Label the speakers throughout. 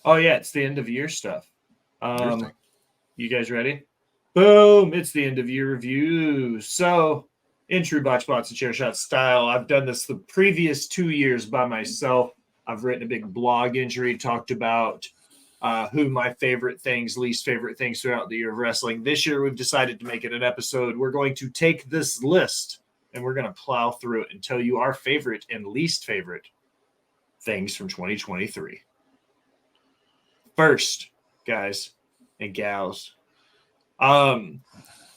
Speaker 1: Oh yeah, it's the end of year stuff.
Speaker 2: Interesting.
Speaker 1: You guys ready? Boom! It's the end of year review. So, in true Botch Bots and Chair Shot style, I've done this the previous 2 years by myself. I've written a big blog entry, talked about who my favorite things, least favorite things throughout the year of wrestling. This year, we've decided to make it an episode. We're going to take this list and we're going to plow through it and tell you our favorite and least favorite things from 2023. First, guys and gals,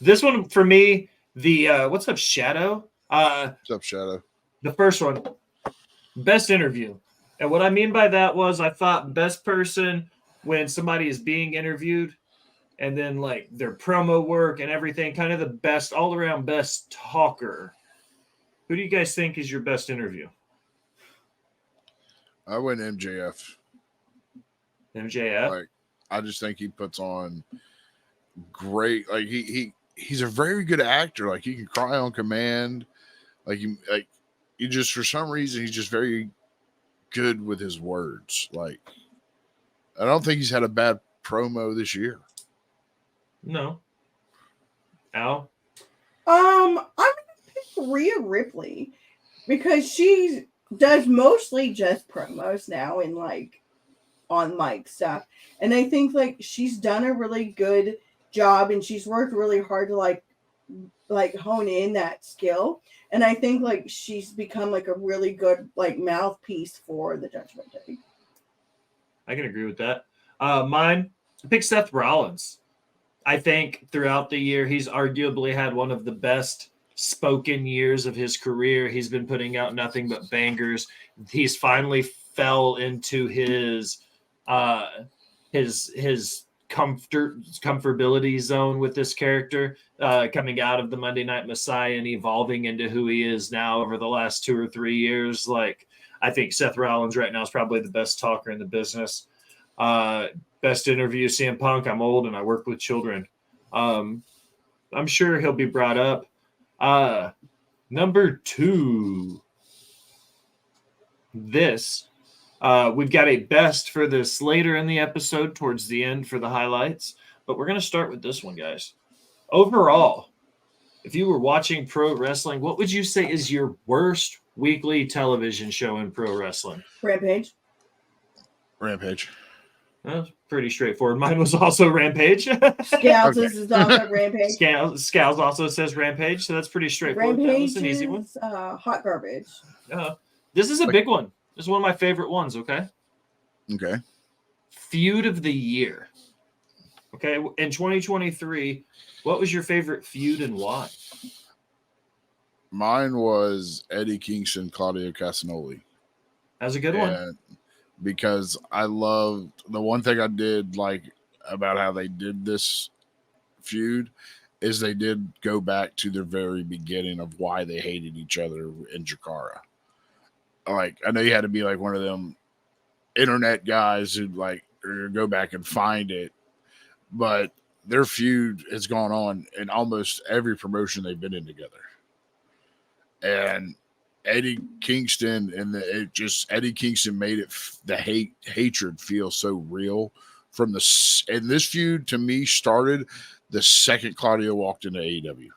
Speaker 1: this one for me, the what's up, Shadow?
Speaker 2: What's up, Shadow?
Speaker 1: The first one, best interview. And what I mean by that was I thought best person when somebody is being interviewed and then like their promo work and everything, kind of the best all around best talker. Who do you guys think is your best interview?
Speaker 2: I went MJF.
Speaker 1: MJF?
Speaker 2: Like, I just think he puts on great. Like he's a very good actor. Like he can cry on command. You just for some reason he's just very good with his words. Like I don't think he's had a bad promo this year.
Speaker 1: No. Al?
Speaker 3: I'm gonna pick Rhea Ripley because she does mostly just promos now and like on mic stuff. And I think like she's done a really good job and she's worked really hard to like hone in that skill. And I think like she's become like a really good like mouthpiece for the Judgment Day.
Speaker 1: I can agree with that. Mine, I picked Seth Rollins. I think throughout the year, he's arguably had one of the best spoken years of his career. He's been putting out nothing but bangers. He's finally fell into his comfortability zone with this character, coming out of the Monday Night Messiah and evolving into who he is now over the last 2 or 3 years. Like, I think Seth Rollins right now is probably the best talker in the business. Best interview, CM Punk. I'm old and I work with children. I'm sure he'll be brought up. Number 2. This. We've got a best for this later in the episode towards the end for the highlights, but we're going to start with this one, guys. Overall, if you were watching pro wrestling, what would you say is your worst weekly television show in pro wrestling?
Speaker 3: Rampage.
Speaker 1: Well, pretty straightforward. Mine was also Rampage.
Speaker 3: Scouts is also Rampage.
Speaker 1: Scouts also says Rampage, so that's pretty straightforward.
Speaker 3: Rampage
Speaker 1: that was an easy one.
Speaker 3: Hot garbage.
Speaker 1: This is a big one. This is one of my favorite ones, okay?
Speaker 2: Okay.
Speaker 1: Feud of the year. Okay, in 2023, what was your favorite feud and why?
Speaker 2: Mine was Eddie Kingston, Claudio Castagnoli.
Speaker 1: That's a good one.
Speaker 2: Because I loved the one thing I did like about how they did this feud is they did go back to the very beginning of why they hated each other in Jakara. Like, I know you had to be like one of them internet guys who like go back and find it, but their feud has gone on in almost every promotion they've been in together. And Eddie Kingston Eddie Kingston made it the hatred feel so real from and this feud to me started the second Claudio walked into AEW.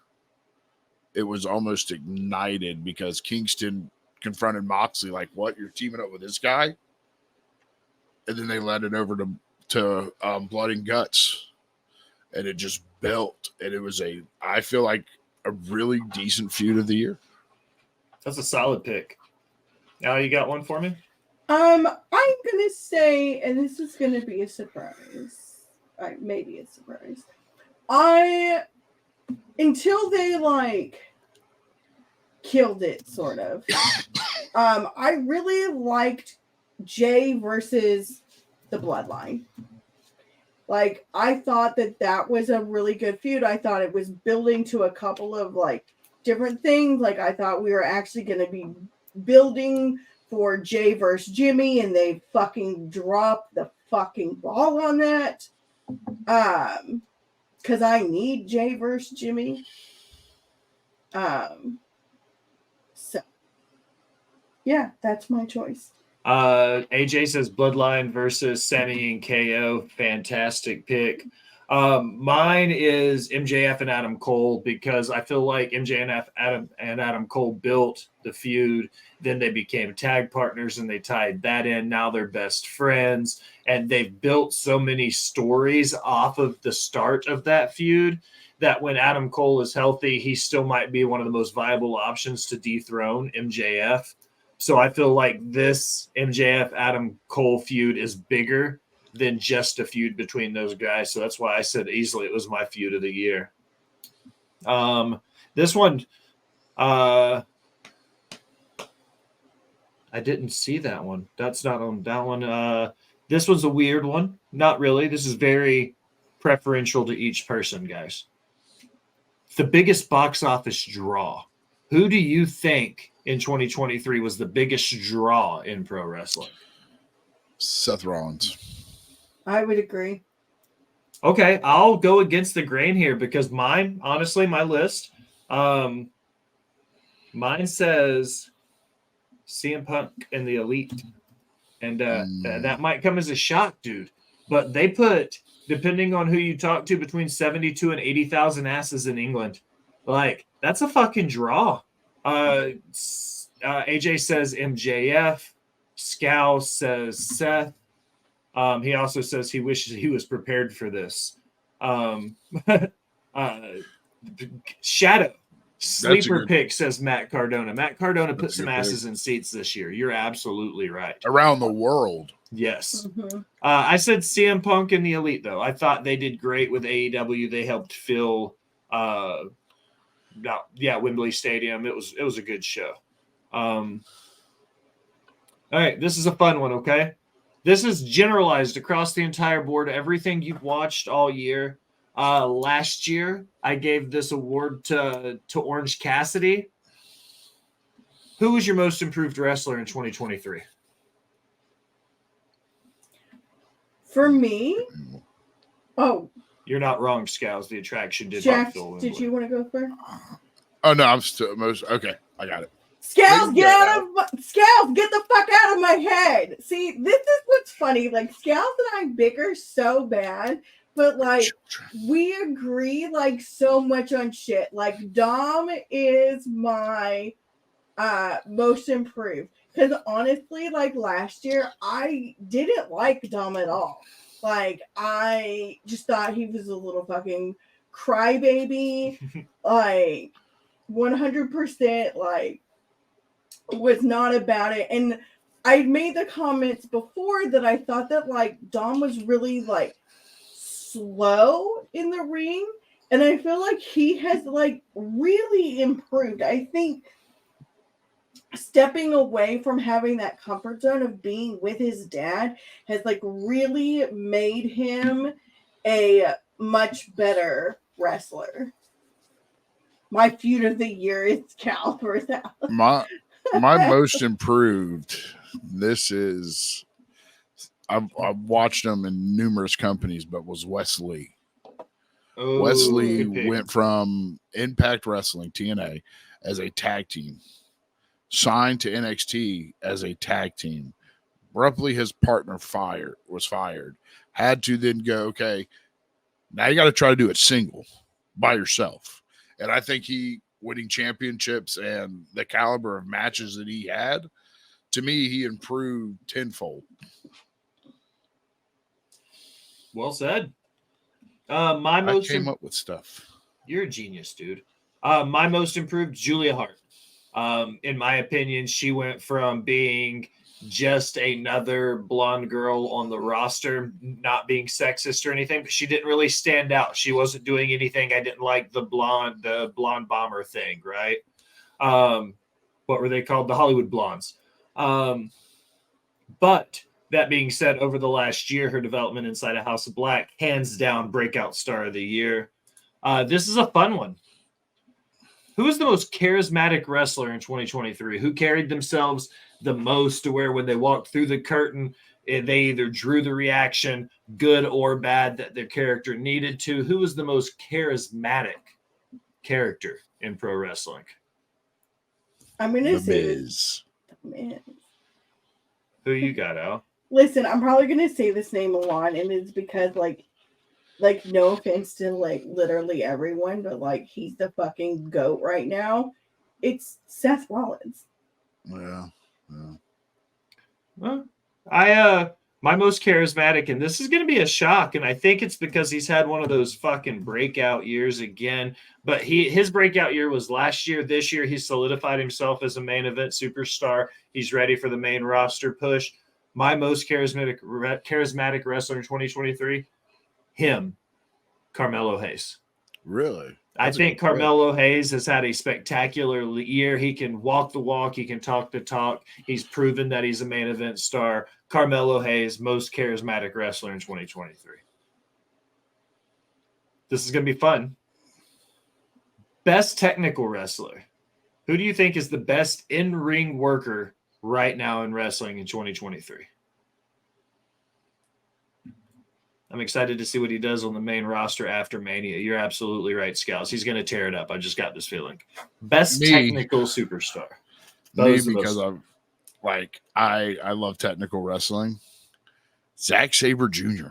Speaker 2: It was almost ignited because Kingston confronted Moxley like, "What? You're teaming up with this guy?" And then they led it over to Blood and Guts, and it just built. And it was I feel like a really decent feud of the year.
Speaker 1: That's a solid pick. Now you got one for me?
Speaker 3: I'm gonna say, and this is gonna be a surprise. Maybe a surprise. Until they like killed it, sort of. I really liked Jay versus the Bloodline. Like, I thought that was a really good feud. I thought it was building to a couple of like different things. Like, I thought we were actually going to be building for Jay versus Jimmy, and they fucking dropped the fucking ball on that. Because I need Jay versus Jimmy. So, yeah, that's my choice.
Speaker 1: AJ says Bloodline versus Sammy and KO. Fantastic pick. Mine is MJF and Adam Cole because I feel like MJF and Adam Cole built the feud. Then they became tag partners and they tied that in. Now they're best friends. And they've built so many stories off of the start of that feud that when Adam Cole is healthy, he still might be one of the most viable options to dethrone MJF. So I feel like this MJF Adam Cole feud is bigger than just a feud between those guys. So that's why I said easily it was my feud of the year. This one, I didn't see that one. That's not on that one. This was a weird one. Not really. This is very preferential to each person, guys. The biggest box office draw. Who do you think in 2023 was the biggest draw in pro wrestling?
Speaker 2: Seth Rollins.
Speaker 3: I would agree.
Speaker 1: Okay, I'll go against the grain here because mine, honestly, my list, mine says CM Punk and the Elite. And that might come as a shock, dude. But they put, depending on who you talk to, between 72 and 80,000 asses in England. Like, that's a fucking draw. AJ says MJF. Scow says Seth. He also says he wishes he was prepared for this. Shadow. Sleeper pick, says Matt Cardona. Matt Cardona put some asses in seats this year. You're absolutely right.
Speaker 2: Around the world.
Speaker 1: Yes. Mm-hmm. I said CM Punk and the Elite, though. I thought they did great with AEW. They helped fill Wembley Stadium. It was a good show. All right, this is a fun one, okay? This is generalized across the entire board, everything you've watched all year. Last year, I gave this award to Orange Cassidy. Who was your most improved wrestler in 2023?
Speaker 3: For me? Oh.
Speaker 1: You're not wrong, Scows. The attraction did
Speaker 3: Jack, did you want to go first?
Speaker 2: Oh, no, I'm still most. Okay, I got it.
Speaker 3: Scouts, get the fuck out of my head. See, this is what's funny. Like, Scouts and I bicker so bad, but like we agree like so much on shit. Like Dom is my most improved. Because honestly, like last year, I didn't like Dom at all. Like, I just thought he was a little fucking crybaby. Like, 100%, like, was not about it. And I made the comments before that I thought that like Dom was really like slow in the ring, and I feel like he has like really improved. I think stepping away from having that comfort zone of being with his dad has like really made him a much better wrestler. My feud of the year is Cal versus Alex.
Speaker 2: My most improved. This is I've watched him in numerous companies, but was Wesley.
Speaker 1: Oh,
Speaker 2: Wesley went from Impact Wrestling TNA as a tag team, signed to NXT as a tag team. Abruptly, his partner was fired. Had to then go, okay, now you got to try to do it single by yourself. And I think he winning championships and the caliber of matches that he had, to me, he improved tenfold.
Speaker 1: Well said.
Speaker 2: I came up with stuff.
Speaker 1: You're a genius, dude. My most improved, Julia Hart. In my opinion, she went from being just another blonde girl on the roster, not being sexist or anything, but she didn't really stand out. She wasn't doing anything. I didn't like the blonde bomber thing, right? What were they called? The Hollywood Blondes. But that being said, over the last year, her development inside of House of Black, hands down, breakout star of the year. This is a fun one. Who is the most charismatic wrestler in 2023? Who carried themselves the most to where when they walked through the curtain, they either drew the reaction, good or bad, that their character needed to? Who was the most charismatic character in pro wrestling?
Speaker 3: I'm going to say
Speaker 2: Miz.
Speaker 3: The Miz.
Speaker 1: Who you got, Al?
Speaker 3: Listen, I'm probably gonna say this name a lot, and it's because like no offense to like literally everyone, but like he's the fucking goat right now. It's Seth Rollins.
Speaker 2: Yeah. Yeah.
Speaker 1: Well, my most charismatic, and this is going to be a shock, and I think it's because he's had one of those fucking breakout years again. But his breakout year was last year. This year, he solidified himself as a main event superstar. He's ready for the main roster push. My most charismatic wrestler in 2023, him, Carmelo Hayes.
Speaker 2: Really?
Speaker 1: I
Speaker 2: That's a
Speaker 1: think
Speaker 2: good pick.
Speaker 1: Carmelo Hayes has had a spectacular year. He can walk the walk. He can talk the talk. He's proven that he's a main event star. Carmelo Hayes, most charismatic wrestler in 2023. This is going to be fun. Best technical wrestler. Who do you think is the best in-ring worker right now in wrestling in 2023? I'm excited to see what he does on the main roster after Mania. You're absolutely right, Scouts. He's going to tear it up. I just got this feeling. Best technical superstar.
Speaker 2: Me, because I love technical wrestling. Zack Sabre Jr.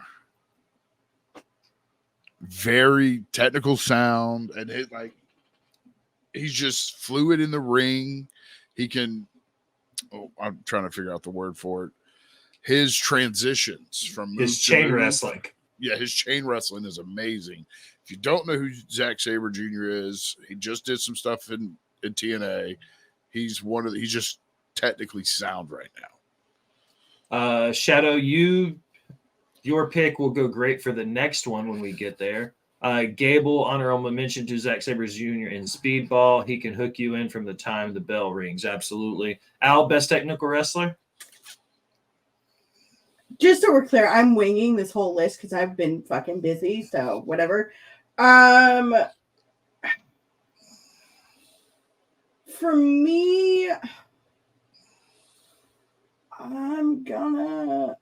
Speaker 2: Very technical sound, and he's just fluid in the ring. He can. Oh, I'm trying to figure out the word for it. His transitions from
Speaker 1: his chain wrestling.
Speaker 2: Yeah, his chain wrestling is amazing. If you don't know who Zack Sabre Jr. is, he just did some stuff in TNA. He's just technically sound right now.
Speaker 1: Shadow, your pick will go great for the next one when we get there. Gable, honorable mention to Zack Sabre Jr. in Speedball. He can hook you in from the time the bell rings. Absolutely. Al, best technical wrestler?
Speaker 3: Just so we're clear, I'm winging this whole list because I've been fucking busy, so whatever. For me, I'm gonna.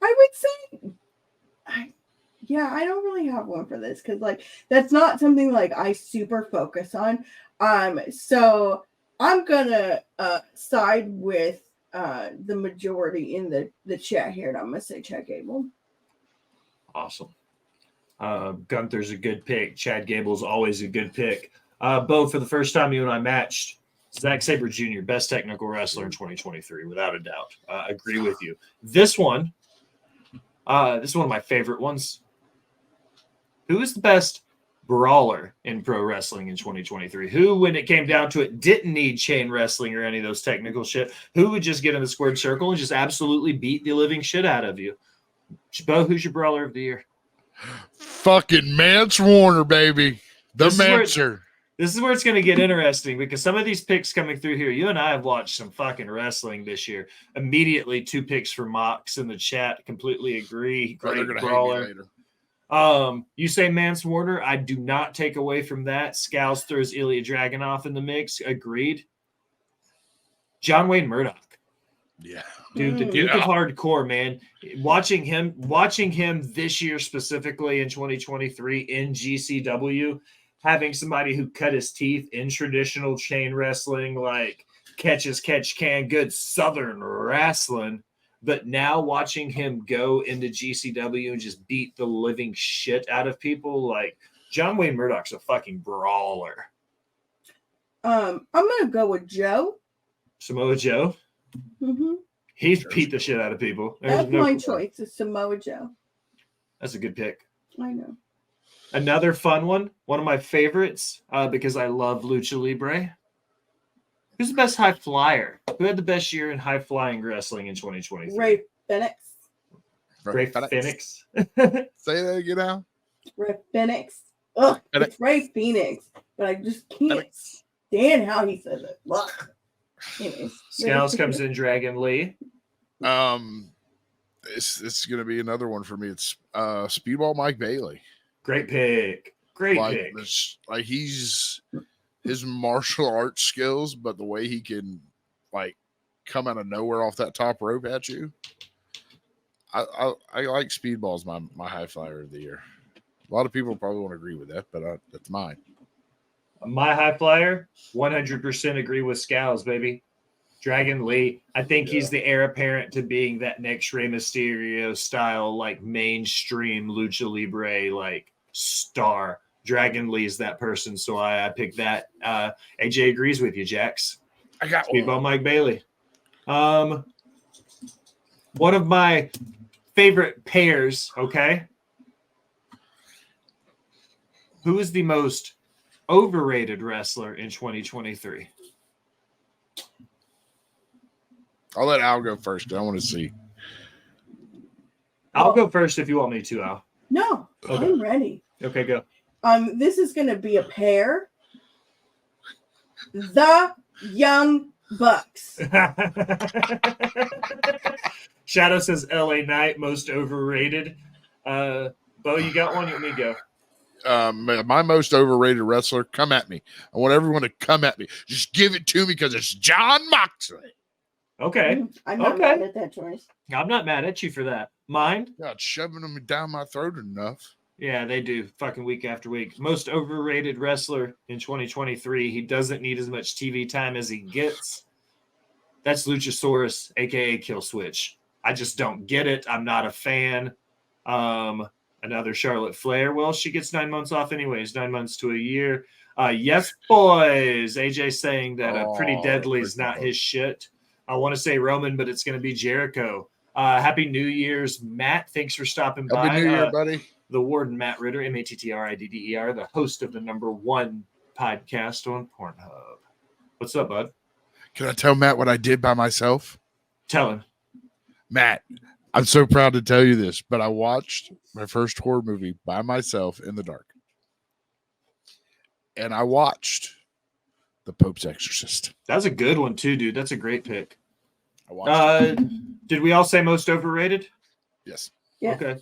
Speaker 3: I would say, I don't really have one for this because like that's not something like I super focus on. So I'm gonna side with the majority in the chat here, and I'm gonna say Chad Gable.
Speaker 1: Awesome. Gunther's a good pick. Chad Gable's always a good pick. Bo, for the first time you and I matched, Zack Sabre Jr., best technical wrestler in 2023, without a doubt. Agree with you. This one is one of my favorite ones. Who is the best brawler in pro wrestling in 2023? Who, when it came down to it, didn't need chain wrestling or any of those technical shit? Who would just get in the squared circle and just absolutely beat the living shit out of you? Bo, who's your brawler of the year?
Speaker 2: Fucking Mance Warner, baby. The Mancer.
Speaker 1: This is where it's going to get interesting because some of these picks coming through here, you and I have watched some fucking wrestling this year. Immediately, 2 picks for Mox in the chat. Completely agree. Great brawler. You say Mance Warner. I do not take away from that. Scouse throws Ilya Dragunov in the mix. Agreed. John Wayne Murdoch.
Speaker 2: Yeah.
Speaker 1: Dude, the Duke of Hardcore, man. Watching him this year specifically in 2023 in GCW, having somebody who cut his teeth in traditional chain wrestling, like catch as catch can, good Southern wrestling. But now watching him go into GCW and just beat the living shit out of people, like John Wayne Murdoch's a fucking brawler.
Speaker 3: I'm gonna go with Joe.
Speaker 1: Samoa Joe.
Speaker 3: Mm-hmm.
Speaker 1: He's beat the shit out of people.
Speaker 3: That's my choice. Is Samoa Joe.
Speaker 1: That's a good pick.
Speaker 3: I know.
Speaker 1: Another fun one of my favorites, because I love Lucha Libre. Who's the best high flyer? Who had the best year in high flying wrestling in 2023?
Speaker 3: Ray Phoenix.
Speaker 1: Ray Phoenix.
Speaker 2: Say that again now.
Speaker 3: Ray Phoenix. Ugh, it's Ray Phoenix, but I just can't stand how he says it. Ugh. Anyways.
Speaker 1: Scouts comes in Dragon Lee.
Speaker 2: It's gonna be another one for me. It's Speedball Mike Bailey.
Speaker 1: Great pick. Great pick.
Speaker 2: He's his martial arts skills, but the way he can like come out of nowhere off that top rope at you. I like Speedball as my high flyer of the year. A lot of people probably won't agree with that, but that's mine.
Speaker 1: My high flyer, 100% agree with Scowls, baby. Dragon Lee. I think he's the heir apparent to being that next Rey Mysterio style, like mainstream lucha libre, like star. Dragon Lee is that person, so I picked that. AJ agrees with you, Jax.
Speaker 2: I got
Speaker 1: Speedball
Speaker 2: one.
Speaker 1: Mike Bailey. One of my favorite pairs, okay? Who is the most overrated wrestler in 2023?
Speaker 2: I'll let Al go first. I want to see.
Speaker 1: I'll go first if you want me to, Al.
Speaker 3: No,
Speaker 1: Okay.
Speaker 3: I'm ready.
Speaker 1: Okay, go.
Speaker 3: This is going to be a pair. The Young Bucks.
Speaker 1: Shadow says LA Knight, most overrated. Bo, you got one? You want me to go?
Speaker 2: My most overrated wrestler, come at me. I want everyone to come at me. Just give it to me because it's John Moxley.
Speaker 1: Okay.
Speaker 3: I'm not
Speaker 1: Okay.
Speaker 3: mad at that choice.
Speaker 1: I'm not mad at you for that. Mine?
Speaker 2: God, shoving them down my throat enough.
Speaker 1: Yeah, they do. Fucking week after week. Most overrated wrestler in 2023. He doesn't need as much TV time as he gets. That's Luchasaurus, aka Kill Switch. I just don't get it. I'm not a fan. Another Charlotte Flair. Well, she gets 9 months off anyways, 9 months to a year. Yes, boys. AJ saying that Pretty Deadly is not his shit. I want to say Roman, but it's going to be Jericho. Happy New Year's, Matt. Thanks for stopping by.
Speaker 2: Happy New Year, buddy.
Speaker 1: The Warden, Matt Ritter, MATTRIDDER, the host of the #1 podcast on Pornhub. What's up, bud?
Speaker 2: Can I tell Matt what I did by myself?
Speaker 1: Tell him.
Speaker 2: Matt, I'm so proud to tell you this, but I watched my first horror movie by myself in the dark. And I watched The Pope's Exorcist.
Speaker 1: That's a good one, too, dude. That's a great pick.
Speaker 2: I watched
Speaker 1: Did we all say most overrated?
Speaker 2: Yes.
Speaker 3: Yeah.
Speaker 1: Okay.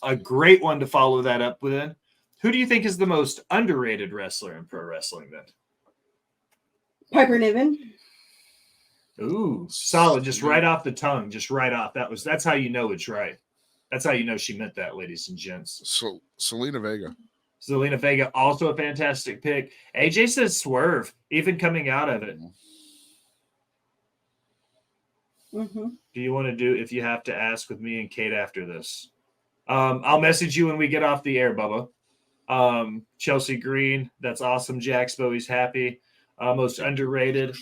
Speaker 1: A great one to follow that up with. Who do you think is the most underrated wrestler in pro wrestling then?
Speaker 3: Piper Niven.
Speaker 1: Ooh, solid. Just right off the tongue. Just right off. That's how you know it's right. That's how you know she meant that, ladies and gents.
Speaker 2: So Selena Vega.
Speaker 1: Zelina Vega, also a fantastic pick. AJ says Swerve, even coming out of it.
Speaker 3: Mm-hmm.
Speaker 1: Do you want to do if you have to ask with me and Kate after this? I'll message you when we get off the air, Bubba. Chelsea Green, that's awesome. Jax Bowie's happy. Most underrated.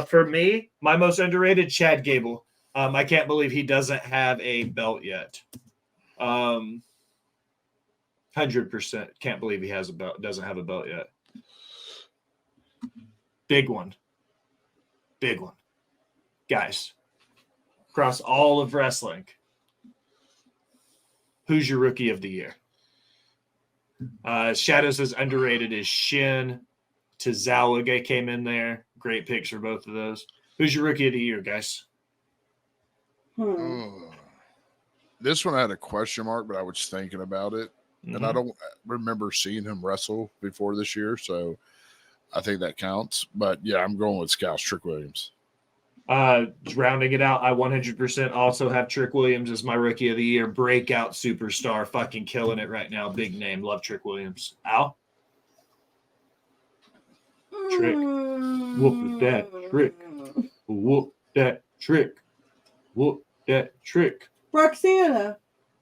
Speaker 1: For me, my most underrated, Chad Gable. I can't believe he doesn't have a belt yet. 100%. Can't believe he has a belt. Doesn't have a belt yet. Big one. Big one. Guys, across all of wrestling, who's your rookie of the year? Shadow says underrated is Shin. Tozawa came in there. Great picks for both of those. Who's your rookie of the year, guys?
Speaker 2: This one I had a question mark, but I was thinking about it. And I don't remember seeing him wrestle before this year, so I think that counts. But yeah, I'm going with Scouts, Trick Williams.
Speaker 1: Rounding it out, I 100% also have Trick Williams as my rookie of the year. Breakout superstar, fucking killing it right now. Big name. Love Trick Williams. Al? Trick. Whoop that trick. Whoop that trick. Whoop that trick.
Speaker 3: Roxanne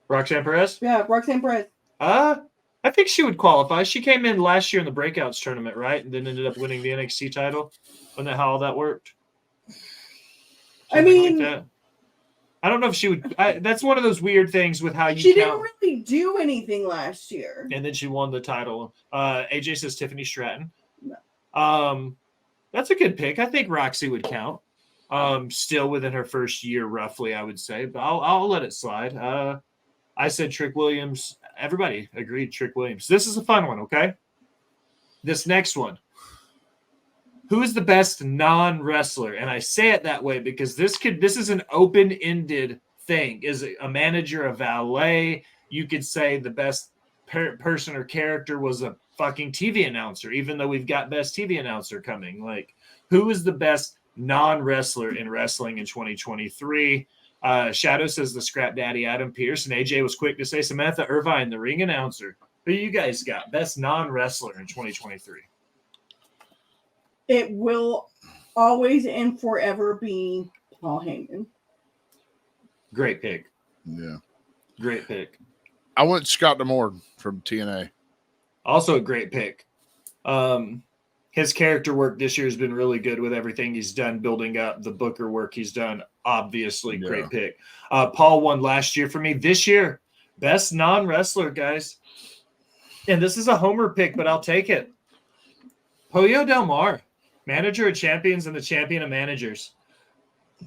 Speaker 1: Perez?
Speaker 3: Yeah, Roxanne Perez.
Speaker 1: I think she would qualify. She came in last year in the Breakouts tournament, right? And then ended up winning the NXT title. Wasn't that how all that worked?
Speaker 3: I mean,
Speaker 1: that. I don't know if she would. That's one of those weird things with how you
Speaker 3: she
Speaker 1: count.
Speaker 3: didn't really do anything last year.
Speaker 1: And then she won the title. AJ says Tiffany Stratton.
Speaker 3: No.
Speaker 1: That's a good pick. I think Roxy would count. Still within her first year, roughly, I would say. But I'll let it slide. I said Trick Williams. Everybody agreed Trick Williams. This is a fun one, okay? This next one. Who is the best non-wrestler? And I say it that way because this is an open-ended thing. Is it a manager, a valet? You could say the best person or character was a fucking TV announcer, even though we've got best TV announcer coming. Like, who is the best non-wrestler in wrestling in 2023? Shadow says the Scrap Daddy Adam Pearce, and AJ was quick to say Samantha Irvine, the ring announcer. Who you guys got? Best non-wrestler in 2023?
Speaker 3: it will always and forever be Paul Heyman.
Speaker 1: Great pick.
Speaker 2: Yeah.
Speaker 1: Great pick.
Speaker 2: I went Scott D'Amore from TNA.
Speaker 1: Also a great pick. His character work this year has been really good with everything he's done, building up the Booker work he's done. Obviously,
Speaker 2: Yeah.
Speaker 1: great pick. Paul won last year for me. This year, best non-wrestler, guys. And this is a homer pick, but I'll take it. Pollo Del Mar, manager of champions and the champion of managers.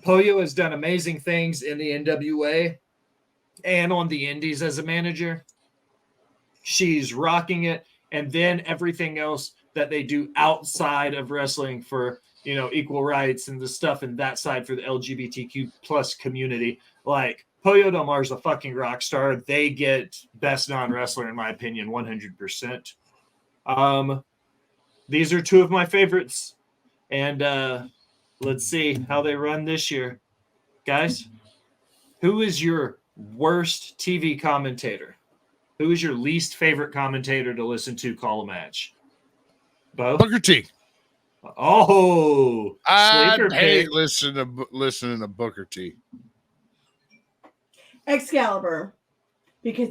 Speaker 1: Pollo has done amazing things in the NWA and on the indies as a manager. She's rocking it. And then everything else that they do outside of wrestling for, equal rights and the stuff in that side for the LGBTQ plus community. Like, Pollo Del Mar is a fucking rock star. They get best non-wrestler, in my opinion, 100%. These are two of my favorites. And let's see how they run this year. Guys, who is your worst TV commentator? Who is your least favorite commentator to listen to call a match? Bo?
Speaker 2: Booker T.
Speaker 1: Oh,
Speaker 2: I
Speaker 1: sleeper
Speaker 2: hate
Speaker 1: pick.
Speaker 2: listening to Booker T.
Speaker 3: Excalibur. Because,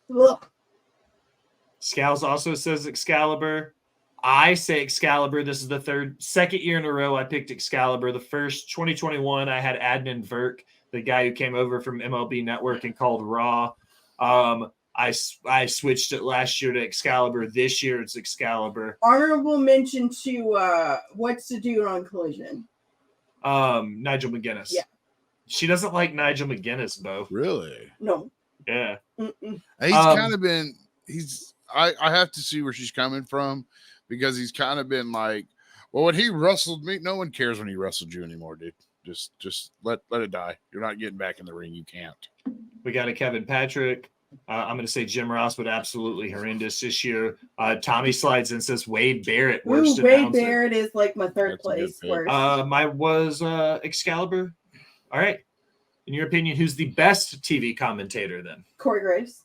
Speaker 3: look,
Speaker 1: Scals also says Excalibur. I say Excalibur. This is the second year in a row I picked Excalibur. The first 2021, I had Adnan Virk, the guy who came over from MLB Network and called Raw. I switched it last year to Excalibur. This year it's Excalibur.
Speaker 3: honorable mention to What's the Dude on Collision.
Speaker 1: Nigel McGuinness.
Speaker 3: Yeah.
Speaker 1: She doesn't like Nigel McGuinness, Bo.
Speaker 2: Really?
Speaker 3: No.
Speaker 1: Yeah.
Speaker 3: Mm-mm.
Speaker 2: He's kind of been. I have to see where she's coming from, because he's kind of been like, well, when he wrestled me, no one cares when he wrestled you anymore, dude. Just let it die. You're not getting back in the ring. You can't.
Speaker 1: We got a Kevin Patrick. I'm going to say Jim Ross, but absolutely horrendous this year. Tommy slides and says Wade Barrett. Worst
Speaker 3: Wade
Speaker 1: announcer.
Speaker 3: Barrett is like my third
Speaker 2: That's a good
Speaker 3: place
Speaker 2: pick.
Speaker 3: worst.
Speaker 1: Mine was Excalibur. All right. In your opinion, who's the best TV commentator then?
Speaker 3: Corey Graves.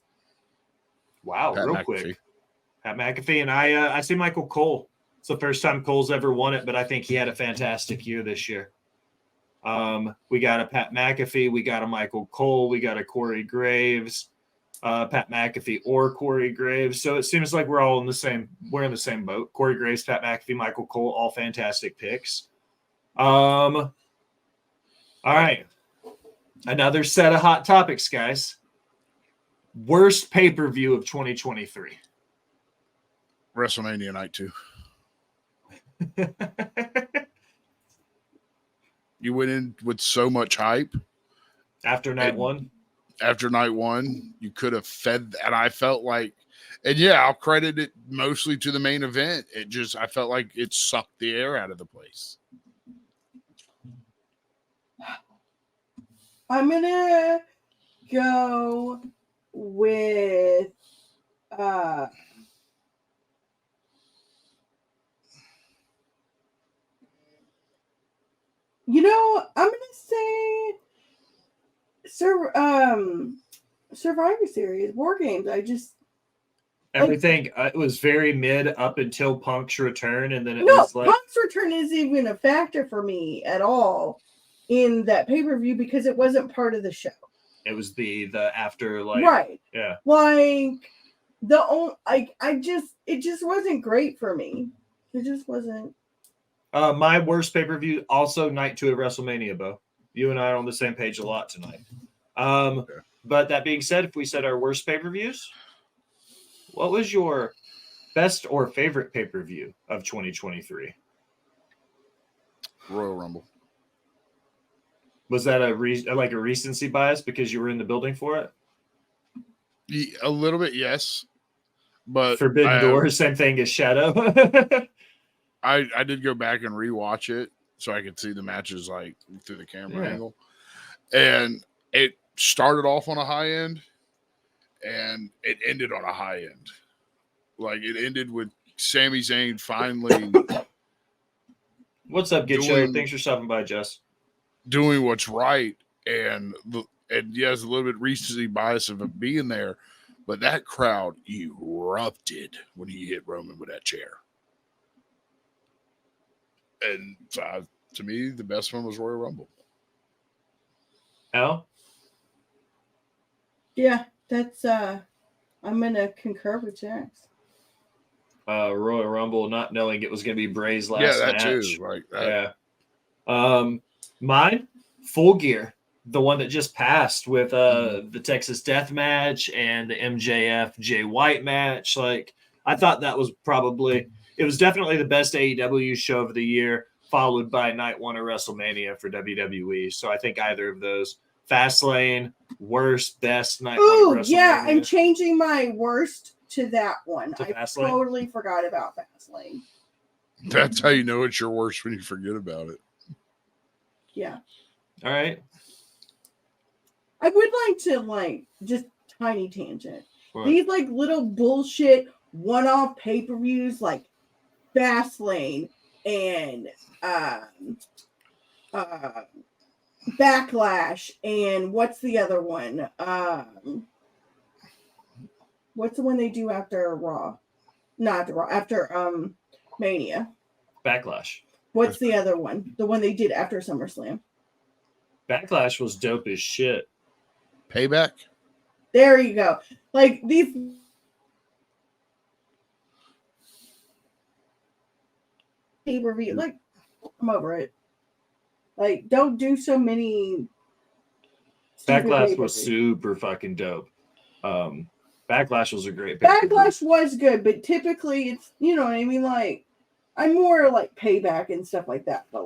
Speaker 1: Wow,
Speaker 2: Pat
Speaker 1: real
Speaker 2: McAfee.
Speaker 1: quick. Pat McAfee. And I say Michael Cole. It's the first time Cole's ever won it, but I think he had a fantastic year this year. We got a Pat McAfee. We got a Michael Cole. We got a Corey Graves. Pat McAfee or Corey Graves. So it seems like we're in the same boat. Corey Graves, Pat McAfee, Michael Cole, all fantastic picks. All right. Another set of hot topics, guys. Worst pay-per-view of 2023.
Speaker 2: WrestleMania night 2. You went in with so much hype.
Speaker 1: After night one.
Speaker 2: After night one, you could have fed, and I felt like, and yeah, I'll credit it mostly to the main event. I felt like it sucked the air out of the place.
Speaker 3: I'm gonna go with I'm gonna say Survivor Series, War Games.
Speaker 1: Everything it was very mid up until Punk's return, and then it
Speaker 3: No,
Speaker 1: was like
Speaker 3: Punk's return isn't even a factor for me at all in that pay-per-view because it wasn't part of the show.
Speaker 1: it was the after, like,
Speaker 3: Right.
Speaker 1: yeah.
Speaker 3: Like it just wasn't great for me. It just wasn't.
Speaker 1: My worst pay-per-view, also night 2 of WrestleMania, Bo. You and I are on the same page a lot tonight. But that being said, if we said our worst pay-per-views, what was your best or favorite pay-per-view of 2023?
Speaker 2: Royal Rumble.
Speaker 1: Was that a recency bias because you were in the building for it?
Speaker 2: A little bit, yes. But
Speaker 1: Forbidden Door, same thing as Shadow.
Speaker 2: I did go back and rewatch it so I could see the matches like through the camera angle. And it started off on a high end and it ended on a high end. Like it ended with Sami Zayn finally
Speaker 1: What's up, Get Show? Thanks for stopping by, Jess.
Speaker 2: Doing what's right. And yes, a little bit recency bias of it being there, but that crowd erupted when he hit Roman with that chair. And to me, the best one was Royal Rumble.
Speaker 1: Al?
Speaker 3: Yeah, that's I'm gonna concur with Jax.
Speaker 1: Royal Rumble, not knowing it was going to be Bray's last
Speaker 2: Yeah, that
Speaker 1: match.
Speaker 2: too. Like that.
Speaker 1: Yeah. Mine, Full Gear, the one that just passed with the Texas Death Match and the MJF Jay White match. Like, I thought that was it was definitely the best AEW show of the year, followed by night one of WrestleMania for WWE. So I think either of those. Fastlane, worst, best night one
Speaker 3: Ooh,
Speaker 1: of WrestleMania.
Speaker 3: yeah, I'm changing my worst to that one.
Speaker 1: To
Speaker 3: I
Speaker 1: Fastlane?
Speaker 3: totally forgot about Fastlane.
Speaker 2: That's how you know it's your worst when you forget about it.
Speaker 3: Yeah.
Speaker 1: All right.
Speaker 3: I would like to just tiny tangent.
Speaker 1: What?
Speaker 3: These little bullshit one-off pay-per-views like Fastlane and Backlash and what's the other one? What's the one they do after Raw? Not after Raw, after Mania.
Speaker 1: Backlash.
Speaker 3: What's the other one? The one they did after SummerSlam.
Speaker 1: Backlash was dope as shit.
Speaker 2: Payback?
Speaker 3: There you go. These pay-per-view, I'm over it. Don't do so many.
Speaker 1: Backlash was super fucking dope. Backlash was a great pay-per-view.
Speaker 3: Backlash was good, but typically it's, you know what I mean? I'm more Payback and stuff like that, but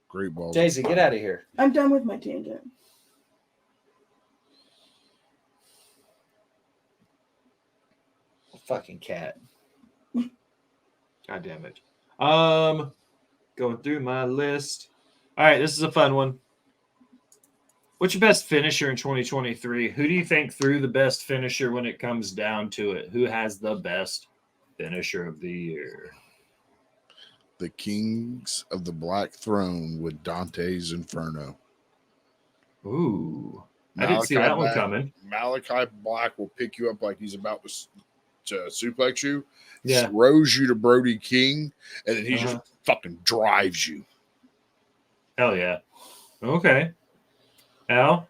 Speaker 2: Great ball.
Speaker 1: Jay-Z, get out of here.
Speaker 3: I'm done with my tangent.
Speaker 1: Fucking cat. God damn it. Going through my list. All right, this is a fun one. What's your best finisher in 2023? Who do you think threw the best finisher when it comes down to it? Who has the best finisher of the year?
Speaker 2: The Kings of the Black Throne with Dante's Inferno.
Speaker 1: Ooh. I didn't see that one coming.
Speaker 2: Malachi Black will pick you up like he's about to suplex you.
Speaker 1: Yeah.
Speaker 2: Throws you to Brody King, and then he just fucking drives you.
Speaker 1: Hell yeah. Okay. Al?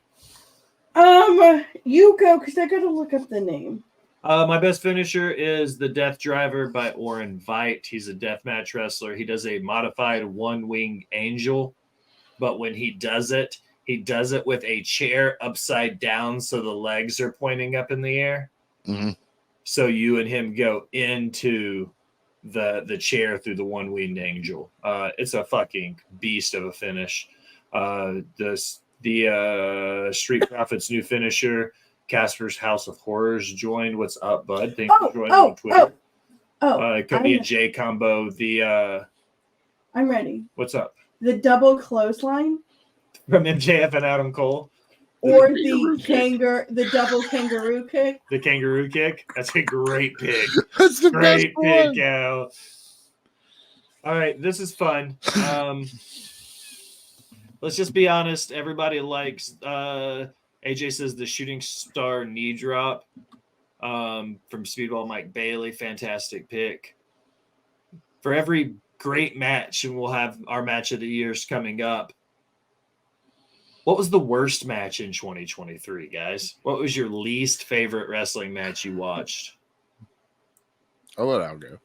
Speaker 3: You go, because I gotta look up the name.
Speaker 1: My best finisher is the Death Driver by Orin Veidt. He's a deathmatch wrestler. He does a modified one-wing angel, but when he does it with a chair upside down so the legs are pointing up in the air.
Speaker 2: Mm-hmm.
Speaker 1: So you and him go into the chair through the one-winged angel. It's a fucking beast of a finish. The Street Profits' new finisher, Casper's House of Horrors, joined. What's up, bud? Thanks for joining on Twitter. Cody and Jay combo.
Speaker 3: I'm ready.
Speaker 1: What's up?
Speaker 3: The double clothesline
Speaker 1: From MJF and Adam Cole.
Speaker 3: Or the double kangaroo kick.
Speaker 1: The kangaroo kick. That's a great pick.
Speaker 2: That's the
Speaker 1: Great
Speaker 2: best
Speaker 1: pick,
Speaker 2: one.
Speaker 1: Al. All right, this is fun. Let's just be honest. Everybody likes. AJ says the shooting star knee drop from Speedball Mike Bailey. Fantastic pick. For every great match, and we'll have our match of the years coming up. What was the worst match in 2023, guys? What was your least favorite wrestling match you watched?
Speaker 2: I'll let Al go.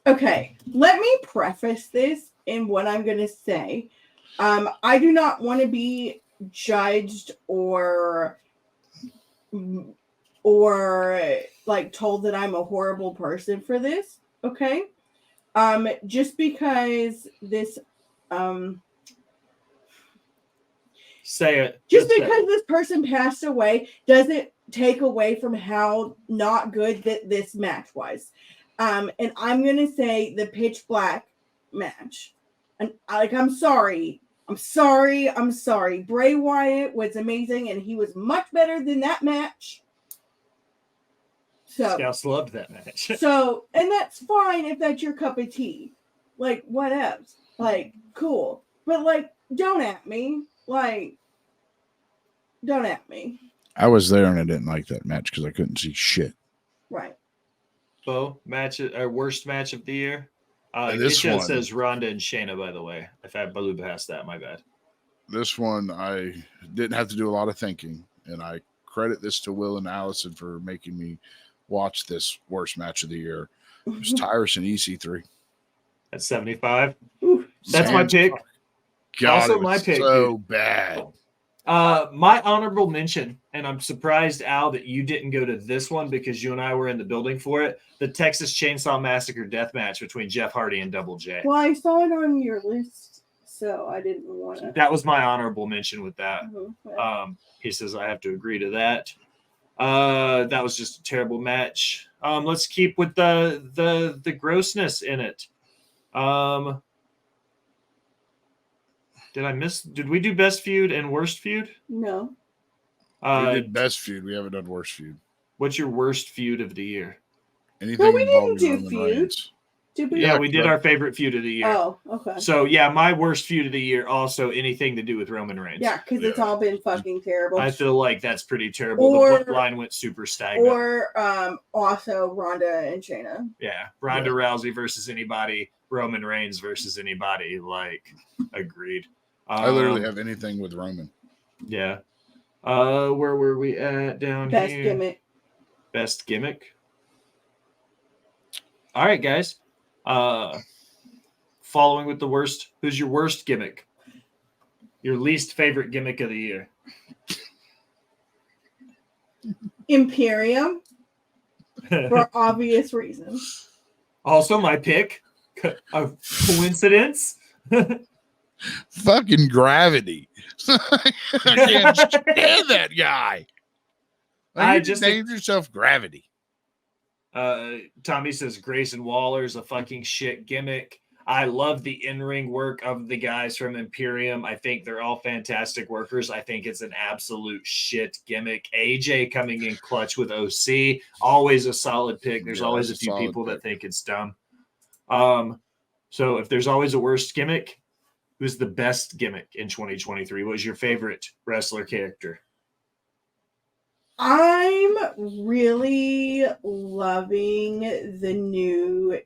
Speaker 3: Okay, let me preface this in what I'm going to say. I do not want to be judged or told that I'm a horrible person for this. Okay, just because this
Speaker 1: Say it.
Speaker 3: Just because this person passed away doesn't take away from how not good that this match was. And I'm gonna say the Pitch Black match. And I'm sorry. Bray Wyatt was amazing, and he was much better than that match. So
Speaker 1: Scouts loved that match.
Speaker 3: So, and that's fine if that's your cup of tea. What else? Cool. But don't at me. Don't at me.
Speaker 2: I was there and I didn't like that match because I couldn't see shit.
Speaker 3: Right.
Speaker 1: Bo, worst match of the year?
Speaker 2: And
Speaker 1: It
Speaker 2: this
Speaker 1: just
Speaker 2: one-
Speaker 1: says Ronda and Shayna, by the way. If I blew past that, my bad.
Speaker 2: This one, I didn't have to do a lot of thinking, and I credit this to Will and Allison for making me watch this worst match of the year. It was Tyrus and EC3.
Speaker 1: At 75.
Speaker 3: Ooh,
Speaker 1: That's my
Speaker 2: Sans
Speaker 1: pick.
Speaker 2: God,
Speaker 1: Also
Speaker 2: it was
Speaker 1: my pick,
Speaker 2: so bad.
Speaker 1: My honorable mention, and I'm surprised, Al, that you didn't go to this one because you and I were in the building for it. The Texas Chainsaw Massacre death match between Jeff Hardy and Double J.
Speaker 3: well, I saw it on your list, so I didn't want to.
Speaker 1: That was my honorable mention with that.
Speaker 3: Mhm.
Speaker 1: He says I have to agree to that. That was just a terrible match. Let's keep with the grossness in it. Did we do best feud and worst feud?
Speaker 3: No.
Speaker 2: We did best feud. We haven't done worst feud.
Speaker 1: What's your worst feud of the year?
Speaker 2: Anything
Speaker 3: we
Speaker 2: involving
Speaker 3: didn't do
Speaker 2: Roman
Speaker 3: feud.
Speaker 2: Reigns.
Speaker 3: Did we?
Speaker 1: Yeah, we did our favorite feud of the year.
Speaker 3: Oh, okay.
Speaker 1: So yeah, my worst feud of the year also anything to do with Roman Reigns.
Speaker 3: Yeah, because it's all been fucking terrible.
Speaker 1: I feel like that's pretty terrible.
Speaker 3: Or-
Speaker 1: The bloodline went super stagnant.
Speaker 3: Or also Ronda and Shayna.
Speaker 1: Yeah, Ronda Rousey versus anybody, Roman Reigns versus anybody. Like, agreed.
Speaker 2: I literally have anything with Roman.
Speaker 1: Yeah. Where were we at down
Speaker 3: Best
Speaker 1: here?
Speaker 3: gimmick.
Speaker 1: Best gimmick. All right, guys. Following with the worst. Who's your worst gimmick? Your least favorite gimmick of the year?
Speaker 3: Imperium for obvious reasons.
Speaker 1: Also, my pick. A coincidence?
Speaker 2: Fucking Gravity. I can't stand that guy.
Speaker 1: I
Speaker 2: You
Speaker 1: just
Speaker 2: named yourself Gravity.
Speaker 1: Tommy says Grayson Waller's a fucking shit gimmick. I love the in-ring work of the guys from Imperium. I think they're all fantastic workers. I think it's an absolute shit gimmick. AJ coming in clutch with OC, always a solid pick. There's
Speaker 2: Yeah,
Speaker 1: always a
Speaker 2: that's a
Speaker 1: few
Speaker 2: solid
Speaker 1: people that
Speaker 2: pick.
Speaker 1: think it's dumb. So if there's always a worst gimmick, who's the best gimmick in 2023? What was your favorite wrestler character?
Speaker 3: I'm really loving the new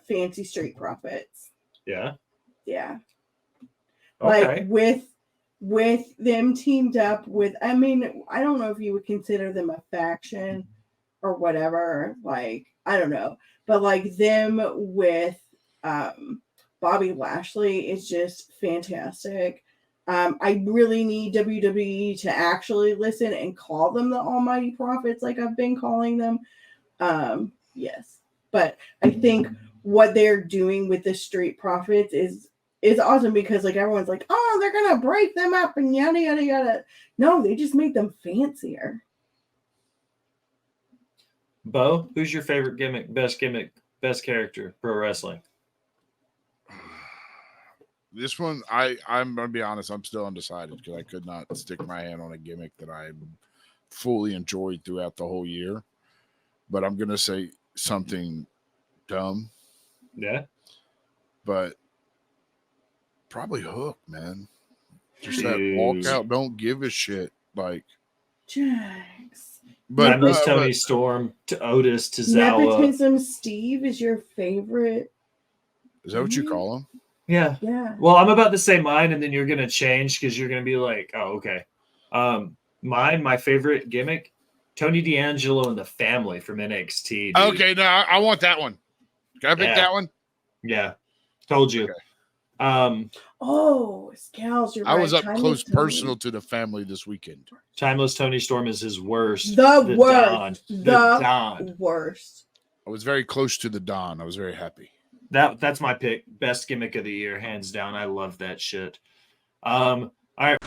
Speaker 3: Fancy Street Profits.
Speaker 1: Yeah.
Speaker 3: Yeah.
Speaker 1: Okay.
Speaker 3: Like with them teamed up with, I mean, I don't know if you would consider them a faction or whatever. Like, I don't know. But like them with Bobby Lashley is just fantastic. I really need WWE to actually listen and call them the Almighty Prophets like I've been calling them. Yes. But I think what they're doing with the Street Profits is awesome because like everyone's like, oh, they're gonna break them up and yada yada yada. No, they just make them fancier.
Speaker 1: Bo, who's your favorite gimmick, best character, pro wrestling?
Speaker 2: This one, I'm gonna be honest, I'm still undecided because I could not stick my hand on a gimmick that I fully enjoyed throughout the whole year. But I'm gonna say something dumb,
Speaker 1: Yeah.
Speaker 2: but probably Hook, man. Just that
Speaker 1: Dude.
Speaker 2: walkout, don't give a shit. Like,
Speaker 3: Jax.
Speaker 2: but
Speaker 1: Timeless Tony Storm to Otis to Zawa.
Speaker 3: Nepotism Steve is your favorite.
Speaker 2: is that what you call him?
Speaker 1: Yeah.
Speaker 3: Yeah.
Speaker 1: Well, I'm about to say mine, and then you're gonna change because you're gonna be like, oh, okay. My favorite gimmick, Tony D'Angelo and the Family from NXT. Dude.
Speaker 2: Okay, no, I want that one. Can I pick
Speaker 1: Yeah.
Speaker 2: that one?
Speaker 1: Yeah. Told you.
Speaker 2: Okay.
Speaker 3: Oh, Scals, you're
Speaker 2: I
Speaker 3: right.
Speaker 2: was up
Speaker 3: Timeless
Speaker 2: close
Speaker 3: Tony.
Speaker 2: personal to the Family this weekend.
Speaker 1: Timeless Tony Storm is his worst.
Speaker 3: The worst.
Speaker 1: Don.
Speaker 3: The
Speaker 1: Don.
Speaker 3: worst.
Speaker 2: I was very close to the Don. I was very happy.
Speaker 1: That's my pick. Best gimmick of the year, hands down. I love that shit. All right.